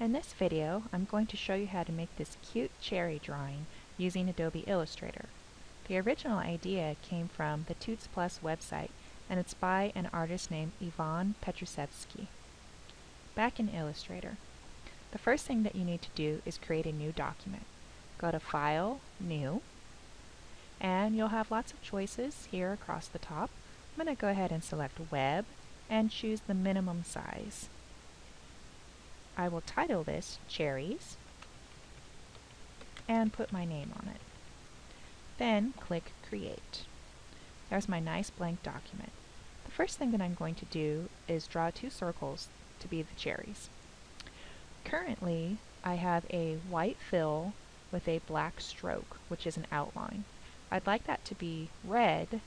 In this video, I'm going to show you how to make this cute cherry drawing using Adobe Illustrator. The original idea came from the Toots Plus website, and it's by an artist named Ivan Petrusevsky. Back in Illustrator, the first thing that you need to do is create a new document. Go to File, New, and you'll have lots of choices here across the top. I'm going to go ahead and select Web and choose the minimum size. I will title this Cherries and put my name on it. Then click Create. There's my nice blank document. The first thing that I'm going to do is draw two circles to be the cherries. Currently, I have a white fill with a black stroke, which is an outline. I'd like that to be red,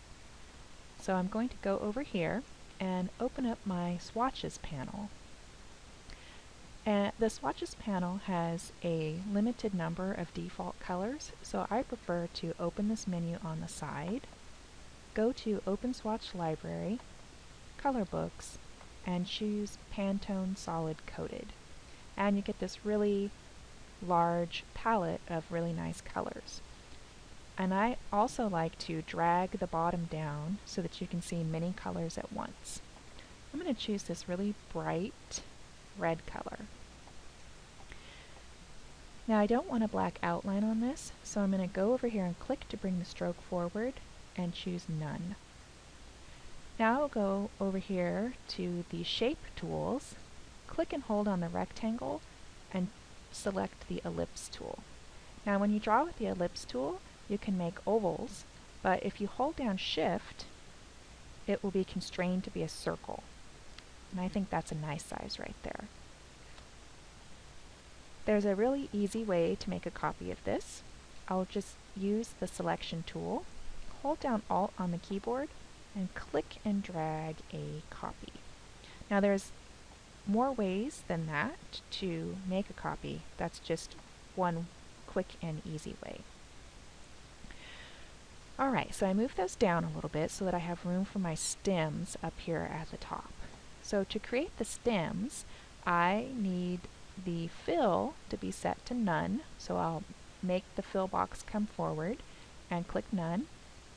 so I'm going to go over here and open up my swatches panel. And the swatches panel has a limited number of default colors, so I prefer to open this menu on the side, go to Open Swatch Library, Color Books, and choose Pantone Solid Coated. And you get this really large palette of really nice colors. And I also like to drag the bottom down so that you can see many colors at once. I'm going to choose this really bright red color. Now I don't want a black outline on this, so I'm going to go over here and click to bring the stroke forward and choose None. Now I'll go over here to the Shape tools, click and hold on the rectangle, and select the Ellipse tool. Now when you draw with the Ellipse tool, you can make ovals, but if you hold down Shift, it will be constrained to be a circle. And I think that's a nice size right there. There's a really easy way to make a copy of this. I'll just use the selection tool, hold down Alt on the keyboard, and click and drag a copy. Now there's more ways than that to make a copy. That's just one quick and easy way. Alright, so I moved those down a little bit so that I have room for my stems up here at the top. So to create the stems, I need the fill to be set to None, so I'll make the fill box come forward and click None,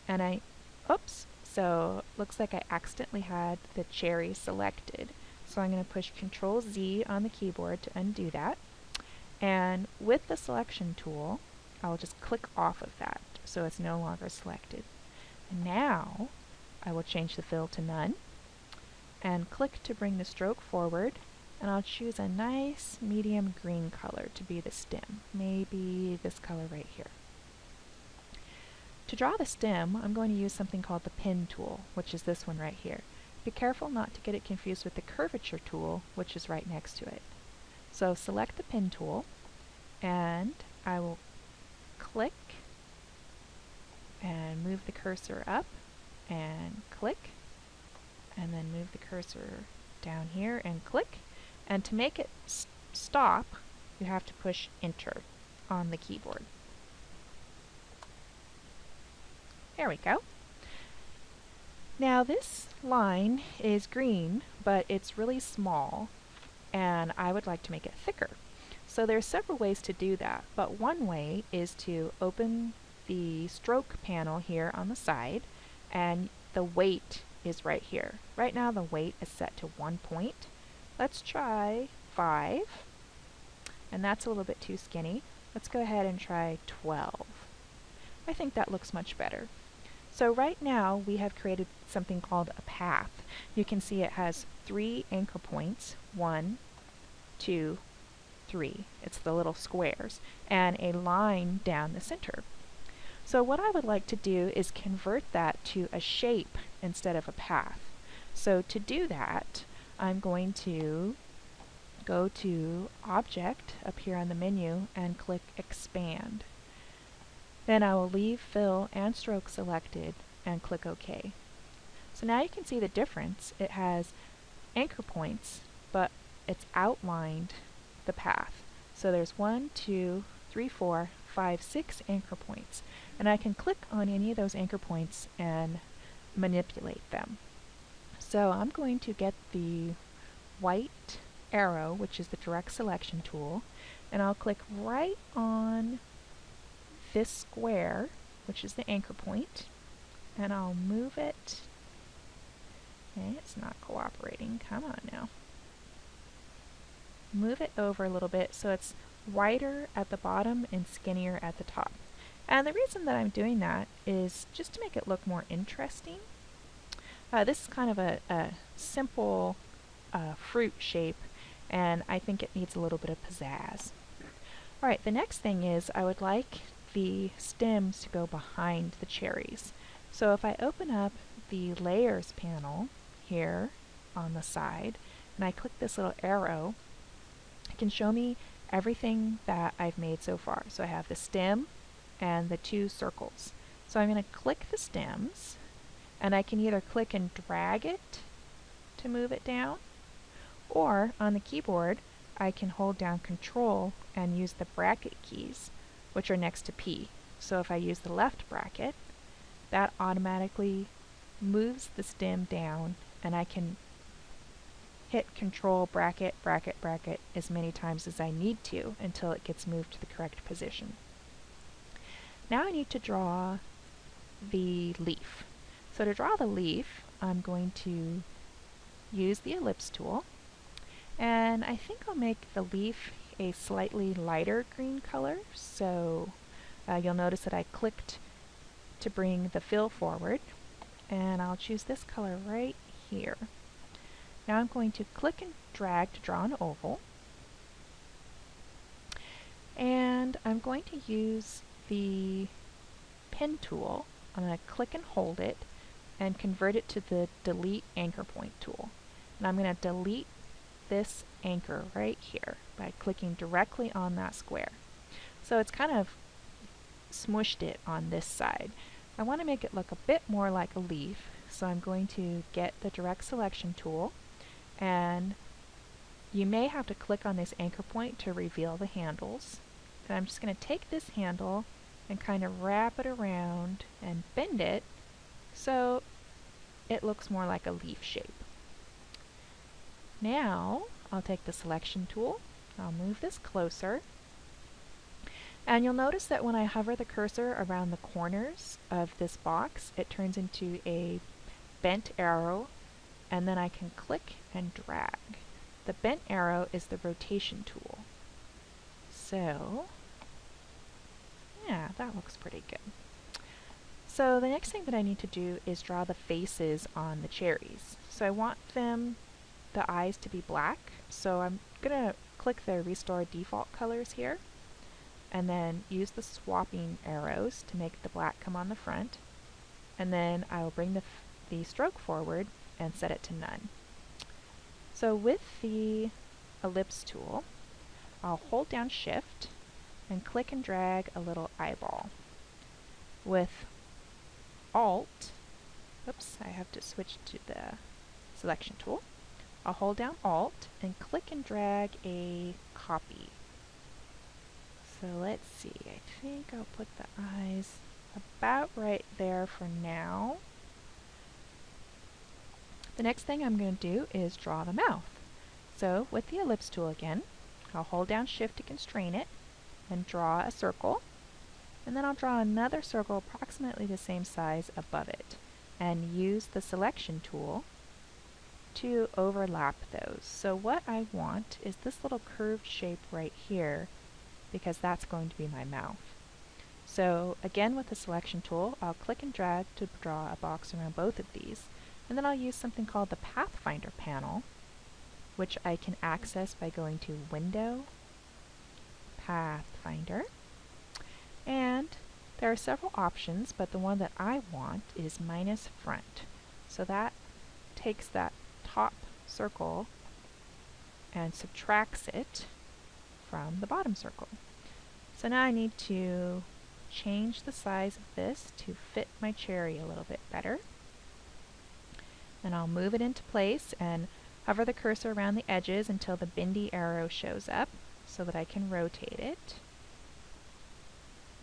and so looks like I accidentally had the cherry selected, so I'm going to push Ctrl Z on the keyboard to undo that, and with the selection tool I'll just click off of that so it's no longer selected. And now I will change the fill to None and click to bring the stroke forward, and I'll choose a nice medium green color to be the stem, maybe this color right here. To draw the stem, I'm going to use something called the Pen tool, which is this one right here. Be careful not to get it confused with the Curvature tool, which is right next to it. So select the Pen tool, and I will click and move the cursor up and click, and then move the cursor down here and click. And to make it stop, you have to push Enter on the keyboard. There we go. Now this line is green, but it's really small, and I would like to make it thicker. So there's several ways to do that, but one way is to open the stroke panel here on the side, and the weight is right here. Right now the weight is set to 1 point. Let's try 5, and that's a little bit too skinny. Let's go ahead and try 12. I think that looks much better. So right now we have created something called a path. You can see it has 3 anchor points, 1, 2, 3. It's the little squares, and a line down the center. So what I would like to do is convert that to a shape instead of a path. So to do that, I'm going to go to Object up here on the menu and click Expand. Then I will leave Fill and Stroke selected and click OK. So now you can see the difference. It has anchor points, but it's outlined the path. So there's 1, 2, 3, 4, 5, 6 anchor points. And I can click on any of those anchor points and manipulate them. So I'm going to get the white arrow, which is the direct selection tool, and I'll click right on this square, which is the anchor point, and I'll move it. Okay, it's not cooperating. Come on now. Move it over a little bit so it's wider at the bottom and skinnier at the top. And the reason that I'm doing that is just to make it look more interesting. This is kind of a simple fruit shape, and I think it needs a little bit of pizzazz. Alright, the next thing is I would like the stems to go behind the cherries. So if I open up the layers panel here on the side, and I click this little arrow, it can show me everything that I've made so far. So I have the stem and the two circles. So I'm going to click the stems, and I can either click and drag it to move it down, or on the keyboard I can hold down Control and use the bracket keys, which are next to P. So if I use the left bracket, that automatically moves the stem down, and I can hit Control, bracket, bracket, bracket as many times as I need to until it gets moved to the correct position. Now I need to draw the leaf. So to draw the leaf, I'm going to use the ellipse tool, and I think I'll make the leaf a slightly lighter green color. So you'll notice that I clicked to bring the fill forward, and I'll choose this color right here. Now I'm going to click and drag to draw an oval, and I'm going to use the pen tool. I'm going to click and hold it and convert it to the delete anchor point tool. And I'm going to delete this anchor right here by clicking directly on that square. So it's kind of smushed it on this side. I want to make it look a bit more like a leaf, so I'm going to get the direct selection tool, and you may have to click on this anchor point to reveal the handles. And I'm just going to take this handle and kind of wrap it around and bend it so it looks more like a leaf shape. Now I'll take the selection tool, I'll move this closer, and you'll notice that when I hover the cursor around the corners of this box, it turns into a bent arrow, and then I can click and drag. The bent arrow is the rotation tool. So yeah, that looks pretty good. So the next thing that I need to do is draw the faces on the cherries. So I want the eyes to be black, so I'm going to click the Restore Default Colors here, and then use the swapping arrows to make the black come on the front, and then I will bring the stroke forward and set it to none. So with the ellipse tool, I'll hold down Shift and click and drag a little eyeball. With Alt, oops, I have to switch to the selection tool. I'll hold down Alt and click and drag a copy. So let's see, I think I'll put the eyes about right there for now. The next thing I'm going to do is draw the mouth. So with the ellipse tool again, I'll hold down Shift to constrain it and draw a circle, and then I'll draw another circle approximately the same size above it and use the selection tool to overlap those. So what I want is this little curved shape right here, because that's going to be my mouth. So again, with the selection tool, I'll click and drag to draw a box around both of these, and then I'll use something called the Pathfinder panel, which I can access by going to Window, Pathfinder, and there are several options, but the one that I want is minus front. So that takes that top circle and subtracts it from the bottom circle. So now I need to change the size of this to fit my cherry a little bit better. And I'll move it into place and hover the cursor around the edges until the bendy arrow shows up so that I can rotate it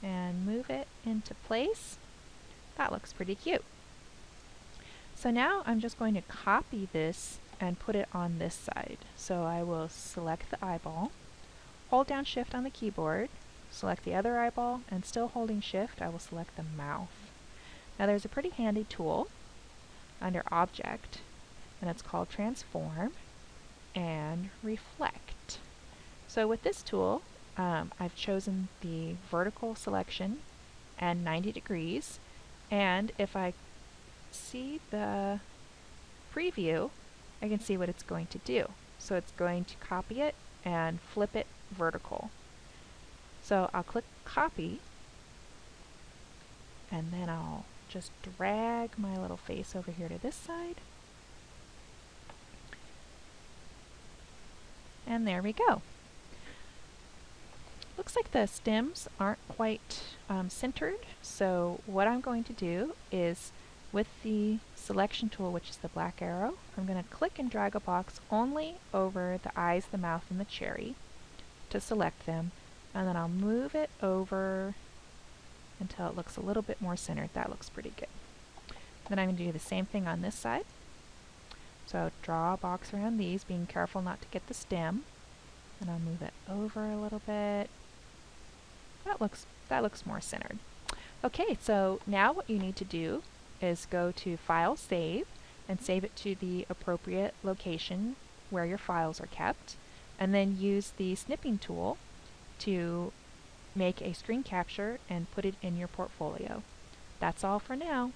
and move it into place. That looks pretty cute. So now I'm just going to copy this and put it on this side. So I will select the eyeball, hold down Shift on the keyboard, select the other eyeball, and still holding Shift, I will select the mouth. Now there's a pretty handy tool under Object, and it's called Transform and Reflect. So with this tool, I've chosen the vertical selection and 90 degrees, and if I see the preview, I can see what it's going to do. So it's going to copy it and flip it vertical. So I'll click copy, and then I'll just drag my little face over here to this side. And there we go. Looks like the stems aren't quite centered, so what I'm going to do is, with the selection tool, which is the black arrow, I'm going to click and drag a box only over the eyes, the mouth, and the cherry to select them, and then I'll move it over until it looks a little bit more centered. That looks pretty good. Then I'm going to do the same thing on this side. So draw a box around these, being careful not to get the stem, and I'll move it over a little bit. That looks more centered. Okay, so now what you need to do is go to File, Save, and save it to the appropriate location where your files are kept, and then use the snipping tool to make a screen capture and put it in your portfolio. That's all for now.